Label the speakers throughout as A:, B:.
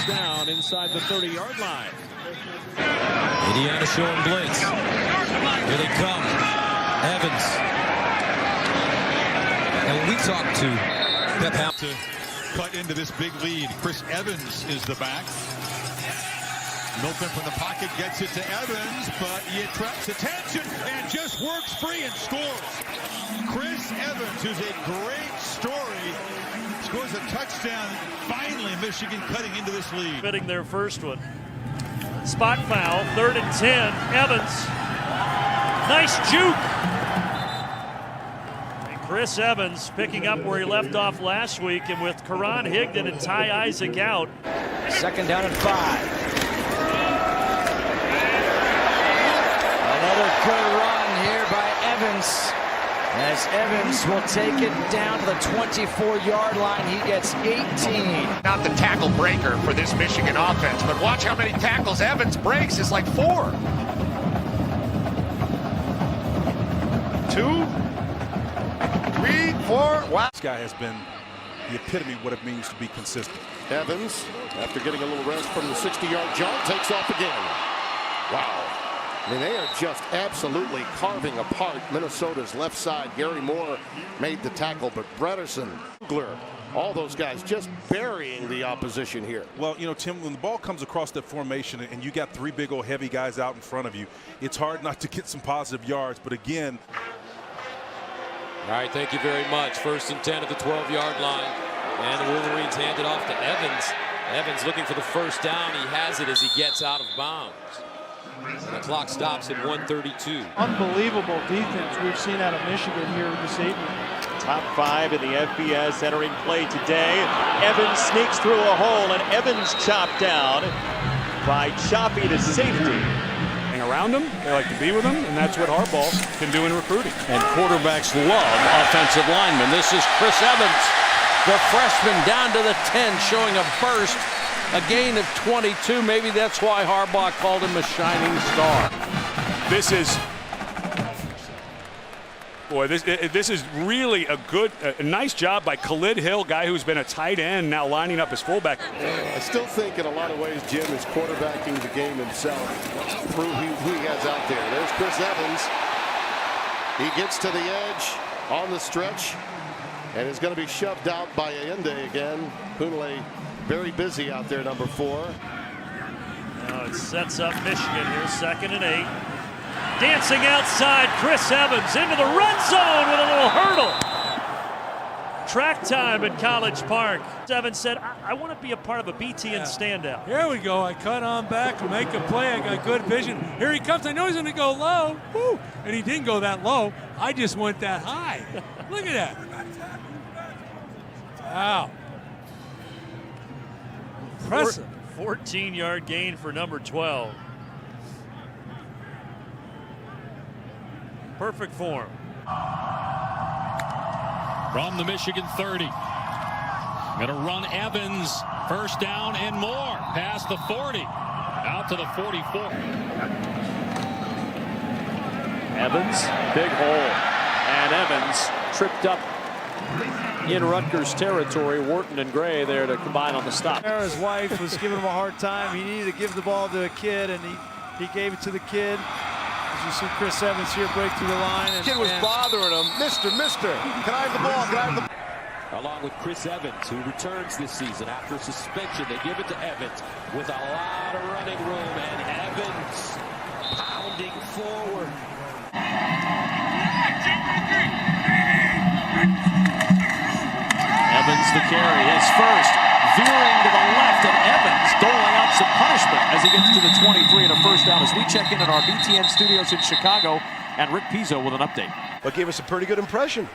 A: first down inside the 30-yard line.
B: Indiana showing blitz. Here they come. Evans. And when we talk to Pep Hamilton
C: to cut into this big lead, Chris Evans is the back. Milton from the pocket gets it to Evans, but he attracts attention and just works free and scores. Chris Evans, who's a great story, scores a touchdown. Finally, Michigan cutting into this lead.
D: Fitting their first one. Spot foul, 3rd and 10. Evans. Nice juke. And Chris Evans picking up where he left off last week, and with Karan Higdon and Ty Isaac out.
E: 2nd down and 5. Another good run here by Evans, as Evans will take it down to the 24-yard line. He gets 18.
F: Not the tackle breaker for this Michigan offense, but watch how many tackles Evans breaks. It's like 4. 2, 3, 4. Wow.
G: This guy has been the epitome of what it means to be consistent.
H: Evans, after getting a little rest from the 60-yard jump, takes off again. Wow. I mean, they are just absolutely carving apart Minnesota's left side. Gary Moore made the tackle, but Bredesen, Kugler, all those guys just burying the opposition here.
G: Well, you know, Tim, when the ball comes across that formation and you got 3 big old heavy guys out in front of you, it's hard not to get some positive yards. But again.
B: All right, thank you very much. 1st and 10 at the 12-yard line. And the Wolverines hand it off to Evans. Evans looking for the first down. He has it as he gets out of bounds. And the clock stops at 1:32.
I: Unbelievable defense we've seen out of Michigan here this evening.
J: Top 5 in the FBS entering play today. Evans sneaks through a hole, and Evans chopped down by Choppy to safety.
K: Around them, they like to be with them, and that's what Harbaugh can do in recruiting.
L: And quarterbacks love offensive linemen. This is Chris Evans, the freshman, down to the 10, showing a burst, a gain of 22. Maybe that's why Harbaugh called him a shining star.
K: This is, boy, this is really a nice job by Khalid Hill, guy who's been a tight end, now lining up as fullback.
H: I still think in a lot of ways Jim is quarterbacking the game himself. Prove who he has out there. There's Chris Evans. He gets to the edge on the stretch and is going to be shoved out by Allende again. Kunle very busy out there, number 4.
D: Now it sets up Michigan here, 2nd and 8. Dancing outside, Chris Evans into the red zone with a little hurdle. Track time at College Park. Evans said, I want to be a part of a BTN standout.
M: Here we go. I cut on back and make a play. I got good vision. Here he comes. I know he's going to go low. Woo. And he didn't go that low. I just went that high. Look at that. Wow. Impressive.
D: 14-yard gain for number 12. Perfect form.
A: From the Michigan 30. Gonna run Evans. First down and more. Past the 40. Out to the 44.
J: Evans, big hole. And Evans tripped up in Rutgers territory. Wharton and Gray there to combine on the stop.
I: His wife was giving him a hard time. He needed to give the ball to a kid, and he gave it to the kid. As you see Chris Evans here break through the line.
H: The kid was bothering him. Mister, can I have the ball? Can I have the ball?
B: Along with Chris Evans, who returns this season after suspension. They give it to Evans with a lot of running room, and Evans pounding forward.
J: Evans the carry, his first, veering to the left, and Evans doling out some punishment as he gets to the 23 and a first down as we check in at our BTN studios in Chicago, and Rick Pizzo with an update.
N: But gave us a pretty good impression.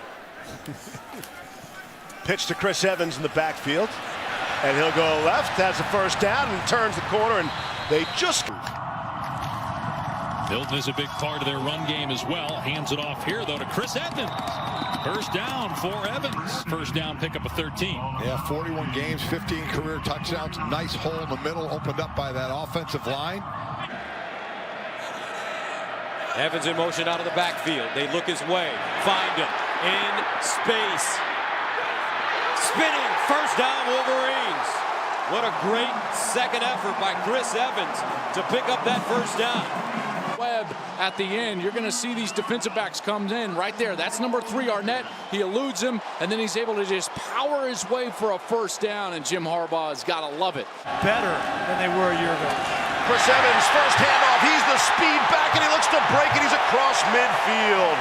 N: Pitch to Chris Evans in the backfield, and he'll go left, has the first down, and turns the corner, and they just...
A: Hilton is a big part of their run game as well. Hands it off here, though, to Chris Evans. First down for Evans. First down pickup of 13.
C: Yeah, 41 games, 15 career touchdowns. Nice hole in the middle, opened up by that offensive line.
B: Evans in motion out of the backfield. They look his way. Find him in space. Spinning. First down, Wolverines. What a great second effort by Chris Evans to pick up that first down.
J: Webb at the end. You're going to see these defensive backs come in right there. That's number 3, Arnett. He eludes him, and then he's able to just power his way for a first down, and Jim Harbaugh has got to love it.
I: Better than they were a year ago.
N: Chris Evans, first handoff. He's the speed back, and he looks to break it. He's across midfield.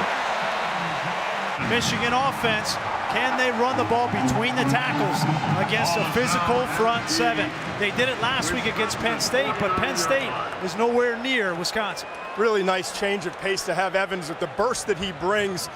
I: Michigan offense, can they run the ball between the tackles against a physical front 7? They did it last week against Penn State, but Penn State is nowhere near Wisconsin.
N: Really nice change of pace to have Evans with the burst that he brings.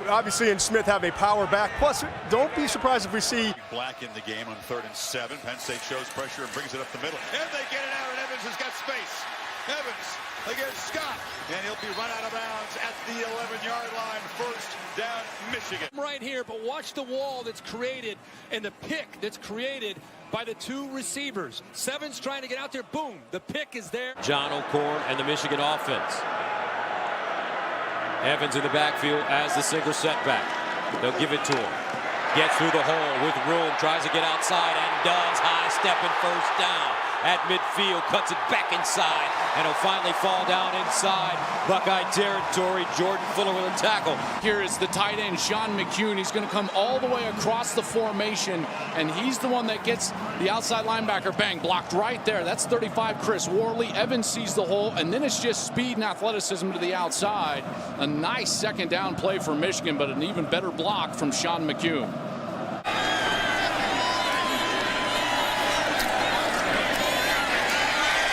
N: Obviously, and Smith have a power back. Plus, don't be surprised if we see
C: Black in the game on 3rd and 7. Penn State shows pressure and brings it up the middle. And they get it out, and Evans has got space. Evans against Scott, and he'll be run out of bounds at the 11-yard line. First down, Michigan.
O: Right here, but watch the wall that's created and the pick that's created by the 2 receivers. Seven's trying to get out there. Boom, the pick is there.
B: John O'Corn and the Michigan offense. Evans in the backfield as the single setback. They'll give it to him. Gets through the hole with room, tries to get outside and does. High stepping first down at midfield, cuts it back inside, and he'll finally fall down inside Buckeye territory. Jordan Fuller with a tackle.
J: Here is the tight end, Sean McCune. He's going to come all the way across the formation, and he's the one that gets the outside linebacker. Bang, blocked right there. That's 35, Chris Worley. Evans sees the hole, and then it's just speed and athleticism to the outside. A nice second down play for Michigan, but an even better block from Sean McCune.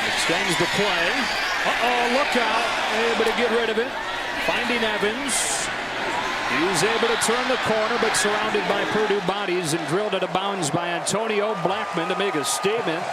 P: Extends the play. Uh-oh, look out. Able to get rid of it. Finding Evans. He's able to turn the corner, but surrounded by Purdue bodies and drilled out of bounds by Antonio Blackman to make a statement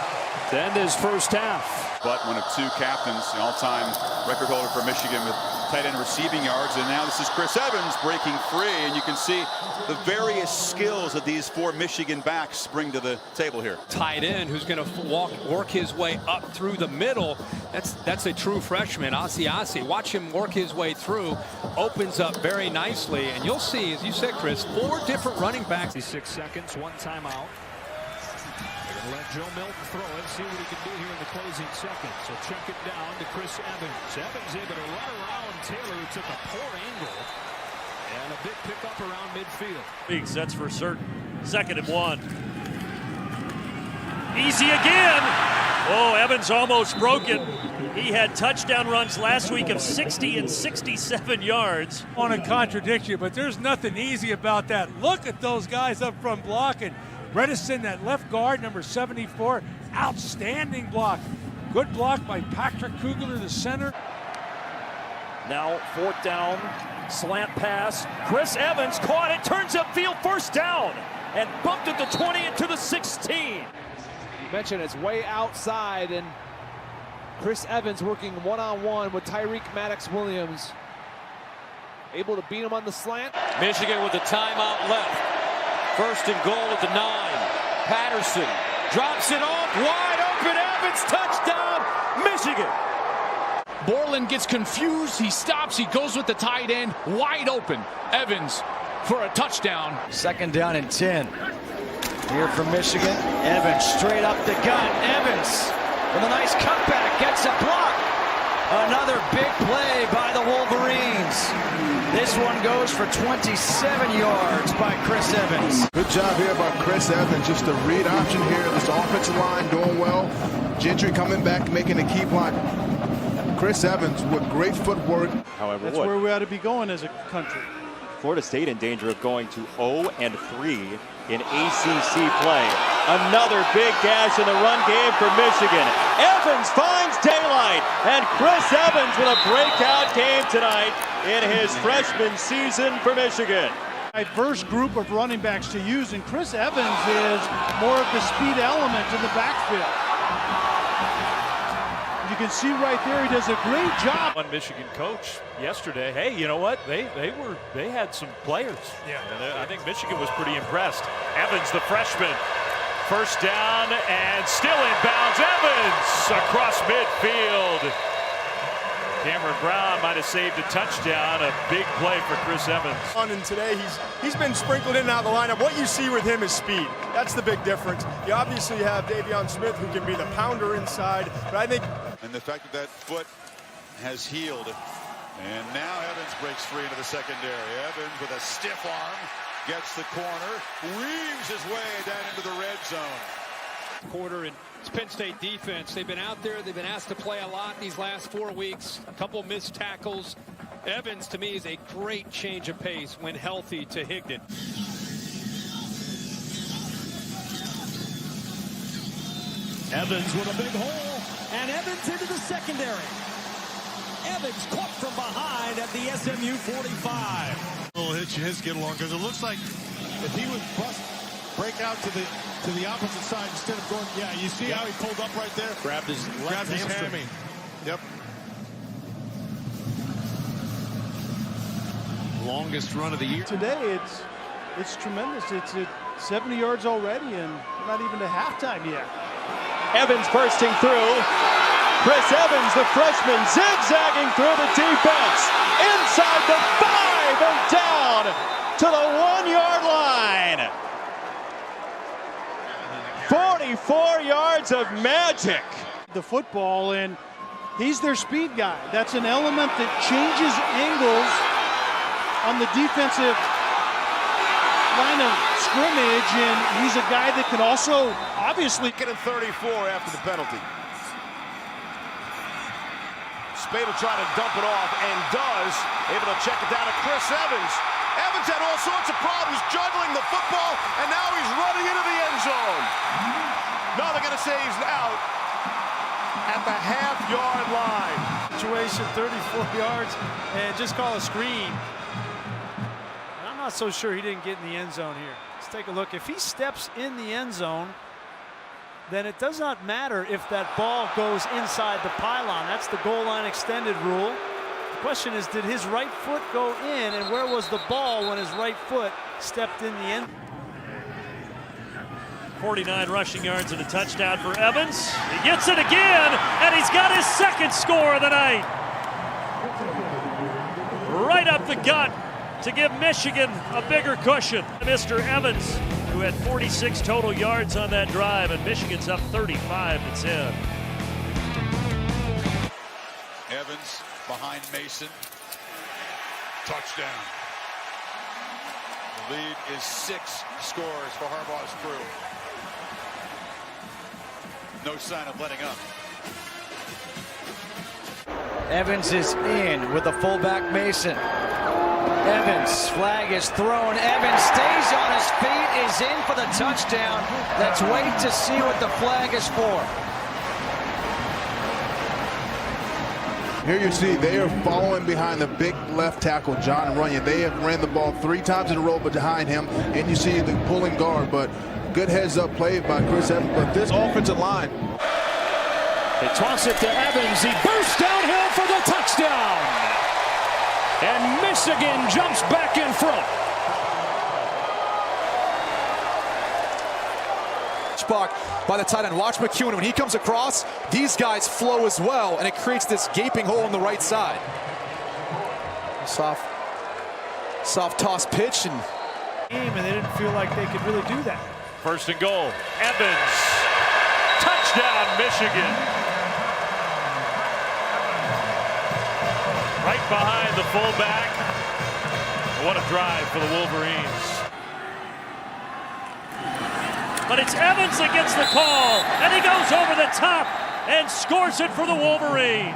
P: to end his first half.
Q: But one of 2 captains, the all-time record holder for Michigan with tight end receiving yards, and now this is Chris Evans breaking free, and you can see the various skills that these 4 Michigan backs bring to the table here.
O: Tight end who's going to work his way up through the middle. That's a true freshman, Asiasi. Watch him work his way through. Opens up very nicely, and you'll see, as you said, Chris, 4 different running backs.
P: 6 seconds, 1 timeout. Let Joe Milton throw it, see what he can do here in the closing seconds. So check it down to Chris Evans. Evans able to run around Taylor, who took a poor angle. And a big pickup around midfield.
D: That's for certain. 2nd and 1. Easy again. Oh, Evans almost broke it. He had touchdown runs last week of 60 and 67 yards.
M: I want to contradict you, but there's nothing easy about that. Look at those guys up front blocking. Bredesen, that left guard, number 74, outstanding block. Good block by Patrick Kugler, the center.
P: Now 4th down, slant pass. Chris Evans caught it, turns upfield, first down, and bumped it to 20 and to the 16.
R: You mentioned it's way outside, and Chris Evans working one-on-one with Tyreek Maddox-Williams. Able to beat him on the slant.
B: Michigan with the timeout left. 1st and goal at the 9. Patterson drops it off. Wide open. Evans, touchdown, Michigan.
J: Borland gets confused. He stops. He goes with the tight end. Wide open. Evans for a touchdown.
E: 2nd down and 10. Here from Michigan. Evans straight up the gut. Evans with a nice cutback. Gets a block. Another big play by the Wolverines. This one goes for 27 yards by Chris Evans.
S: Good job here by Chris Evans. Just a read option here. This offensive line doing well. Gentry coming back, making a key block. Chris Evans with great footwork.
I: However, that's where we ought to be going as a country.
T: Florida State in danger of going to 0-3 in ACC play. Another big dash in the run game for Michigan. Evans finds daylight, and Chris Evans with a breakout game tonight in his freshman season for Michigan.
I: Diverse group of running backs to use, and Chris Evans is more of the speed element in the backfield. You can see right there, he does a great job.
D: One Michigan coach yesterday. Hey, you know what? They had some players.
M: Yeah.
D: And I think Michigan was pretty impressed. Evans, the freshman, 1st down and still in bounds. Evans across midfield. Cameron Brown might have saved a touchdown. A big play for Chris Evans.
N: And today he's been sprinkled in and out of the lineup. What you see with him is speed. That's the big difference. You obviously have Davion Smith, who can be the pounder inside, but I think...
Q: And the fact that that foot has healed. And now Evans breaks free into the secondary. Evans with a stiff arm gets the corner, weaves his way down into the red zone.
O: Quarter and it's Penn State defense. They've been out there. They've been asked to play a lot these last 4 weeks. A couple missed tackles. Evans, to me, is a great change of pace when healthy to Higdon.
E: Evans with a big hole, and Evans into the secondary. Evans caught from behind at the SMU 45.
C: Little hitch his get along, because it looks like if he would break out to the opposite side instead of going, yeah, you see how he pulled up right there?
E: Grabbed his
C: hammy. Yep.
E: Longest run of the year.
I: Today it's tremendous. It's at 70 yards already, and not even to halftime yet.
T: Evans bursting through. Chris Evans, the freshman, zigzagging through the defense. Inside the 5 and down to the 1-yard line. 44 yards of magic.
I: The football, and he's their speed guy. That's an element that changes angles on the defensive line of scrimmage, and he's a guy that can also obviously
H: get in 34 after the penalty. Spade will try to dump it off, and does. Able to check it down to Chris Evans. Evans had all sorts of problems juggling the football, and now he's running into the end zone. No, they're going to say he's out at the half-yard line.
I: Situation, 34 yards, and just call a screen. I'm not so sure he didn't get in the end zone here. Let's take a look. If he steps in the end zone, then it does not matter if that ball goes inside the pylon. That's the goal line extended rule. The question is, did his right foot go in, and where was the ball when his right foot stepped in the end?
D: 49 rushing yards and a touchdown for Evans. He gets it again, and he's got his second score of the night. Right up the gut to give Michigan a bigger cushion. Mr. Evans, who had 46 total yards on that drive, and Michigan's up 35-10.
C: Evans behind Mason. Touchdown. The lead is 6 scores for Harbaugh's crew. No sign of letting up.
E: Evans is in with the fullback Mason. Evans, flag is thrown. Evans stays on his feet, is in for the touchdown. Let's wait to see what the flag is for.
S: Here you see they are following behind the big left tackle, John Runyon. They have ran the ball 3 times in a row behind him, and you see the pulling guard, but good heads-up play by Chris Evans. But this offensive line.
P: They toss it to Evans. He bursts downhill for the touchdown. And Michigan jumps back in front.
U: Block by the tight end. Watch McEwen. When he comes across, these guys flow as well, and it creates this gaping hole on the right side. Soft toss pitch, and
I: they didn't feel like they could really do that.
D: First and goal. Evans. Touchdown, Michigan. Right behind the fullback. What a drive for the Wolverines. But it's Evans that gets the call, and he goes over the top and scores it for the Wolverines.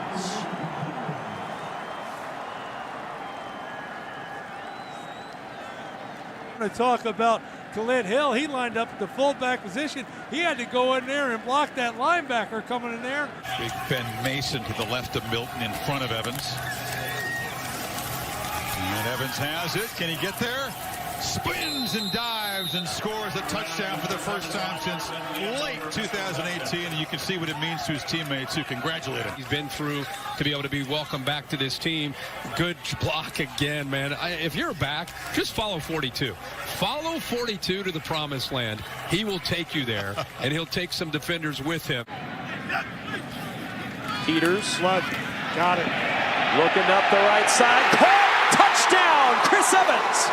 M: To talk about Khalid Hill, he lined up at the fullback position. He had to go in there and block that linebacker coming in there.
C: Big Ben Mason to the left of Milton, in front of Evans. And Evans has it. Can he get there? Spins and dives and scores a touchdown for the first time since late 2018. And you can see what it means to his teammates who congratulate him.
V: He's been through to be able to be welcomed back to this team. Good block again, man. If you're back, just follow 42. Follow 42 to the promised land. He will take you there, and he'll take some defenders with him.
P: Peters.
I: Flood. Got it.
P: Looking up the right side. Caught! Touchdown, Chris Evans.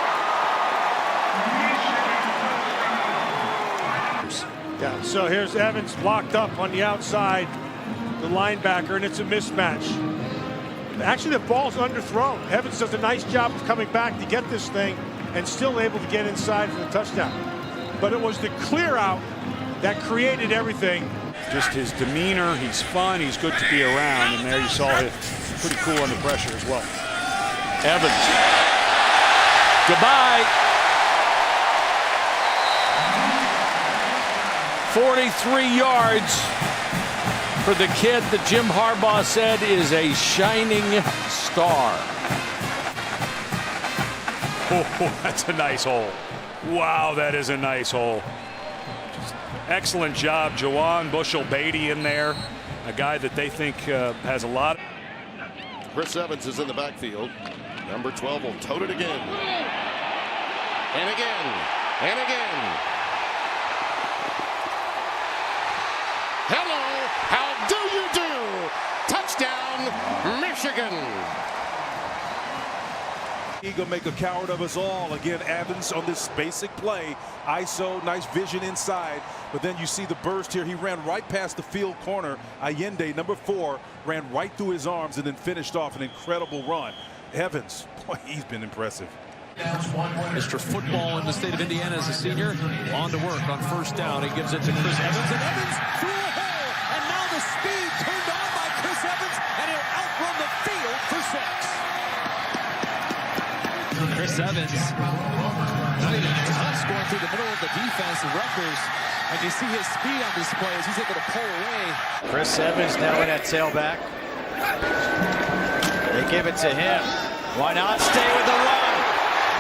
F: Yeah, so here's Evans blocked up on the outside, the linebacker, and it's a mismatch. Actually, the ball's underthrown. Evans does a nice job of coming back to get this thing and still able to get inside for the touchdown. But it was the clear out that created everything.
K: Just his demeanor, he's fun, he's good to be around, and there you saw it pretty cool under pressure as well.
L: Evans. Goodbye. 43 yards for the kid that Jim Harbaugh said is a shining star.
K: Oh, that's a nice hole. Wow, that is a nice hole. Just excellent job, Jawan Bushell-Beatty in there, a guy that they think has a lot.
H: Chris Evans is in the backfield. Number 12 will tote it again. And again. And again. Hello, how do you do? Touchdown, Michigan.
G: He gonna make a coward of us all. Again, Evans on this basic play. ISO, nice vision inside. But then you see the burst here. He ran right past the field corner. Allende, number 4, ran right through his arms and then finished off an incredible run. Evans, boy, he's been impressive.
V: Mr. Football in the state of Indiana as a senior. On to work on first down. He gives it to Chris Evans. And Evans through a hole. And now the speed turned on by Chris Evans. And he'll outrun the field for 6.
P: Chris Evans, not even touch going through the middle of the defense. The Rutgers, and you see his speed on display as he's able to pull away.
E: Chris Evans now in at tailback. They give it to him. Why not stay with the run?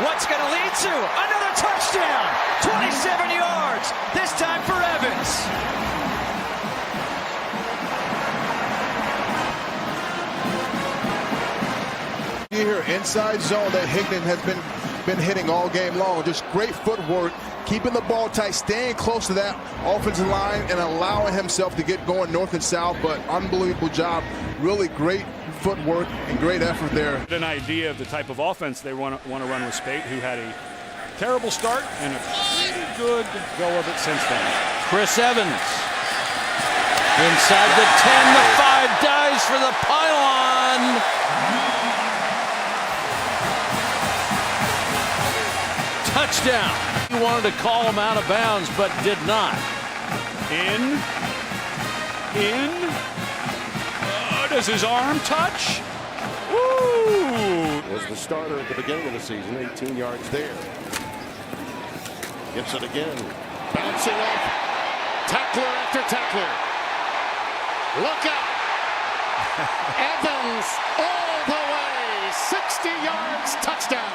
E: What's going to lead to? Another touchdown! 27 yards, this time for Evans.
S: You hear inside zone that Higdon has been hitting all game long. Just great footwork, keeping the ball tight, staying close to that offensive line and allowing himself to get going north and south, but unbelievable job. Really great footwork and great effort there.
K: An idea of the type of offense they want to run with Spate, who had a terrible start and a pretty good go of it since then.
L: Chris Evans. Inside the 10, the 5 dives for the pylon. Touchdown. He wanted to call him out of bounds, but did not.
K: Does his arm touch? Woo!
H: Was the starter at the beginning of the season, 18 yards there. Gets it again. Bouncing up. Tackler after tackler. Look out. Evans all the way. 60 yards, touchdown.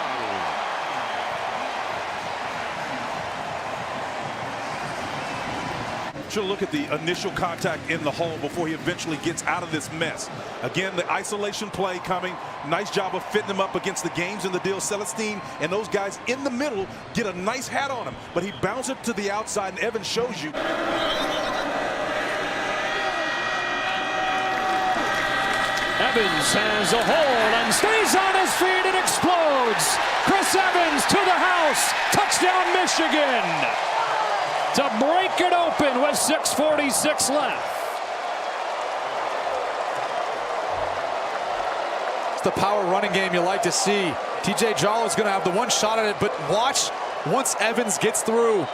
G: Should look at the initial contact in the hole before he eventually gets out of this mess. Again, the isolation play coming. Nice job of fitting him up against the games in the deal. Celestine and those guys in the middle get a nice hat on him, but he bounced it to the outside, and Evans shows you.
P: Evans has a hold and stays on his feet and explodes. Chris Evans to the house. Touchdown, Michigan. To break it open with 6:46 left.
U: It's the power running game you like to see. TJ Jallo is going to have the one shot at it, but watch once Evans gets through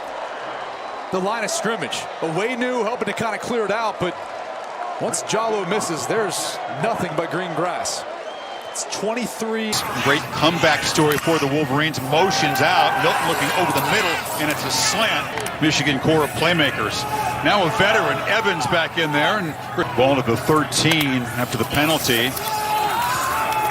U: the line of scrimmage. Away new, hoping to kind of clear it out, but once Jallo misses, there's nothing but green grass. It's 23.
C: Great comeback story for the Wolverines. Motions out. Milton looking over the middle, and it's a slant. Michigan core of playmakers. Now a veteran, Evans, back in there. And ball to the 13 after the penalty.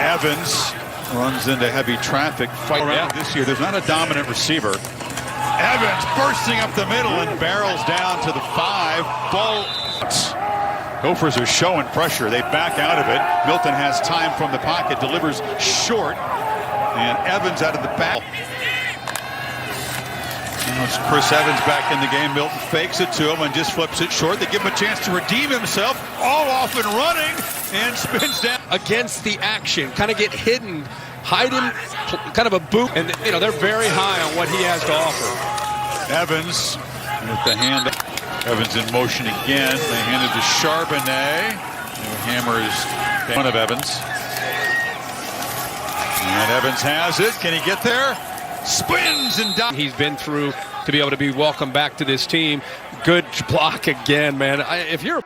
C: Evans runs into heavy traffic. Fight around this year. There's not a dominant receiver. Evans bursting up the middle and barrels down to the 5. Ball. Gophers are showing pressure. They back out of it. Milton has time from the pocket, delivers short, and Evans out of the back. It's Chris Evans back in the game. Milton fakes it to him and just flips it short. They give him a chance to redeem himself. All off and running and spins down.
V: Against the action, kind of get hidden, hide him, kind of a boot, and you know they're very high on what he has to offer.
C: Evans with the hand. Evans in motion again. They hand it to Charbonnet. Hammer is in front of Evans. And Evans has it. Can he get there? Spins and dives.
V: He's been through to be able to be welcomed back to this team. Good block again, man. If you're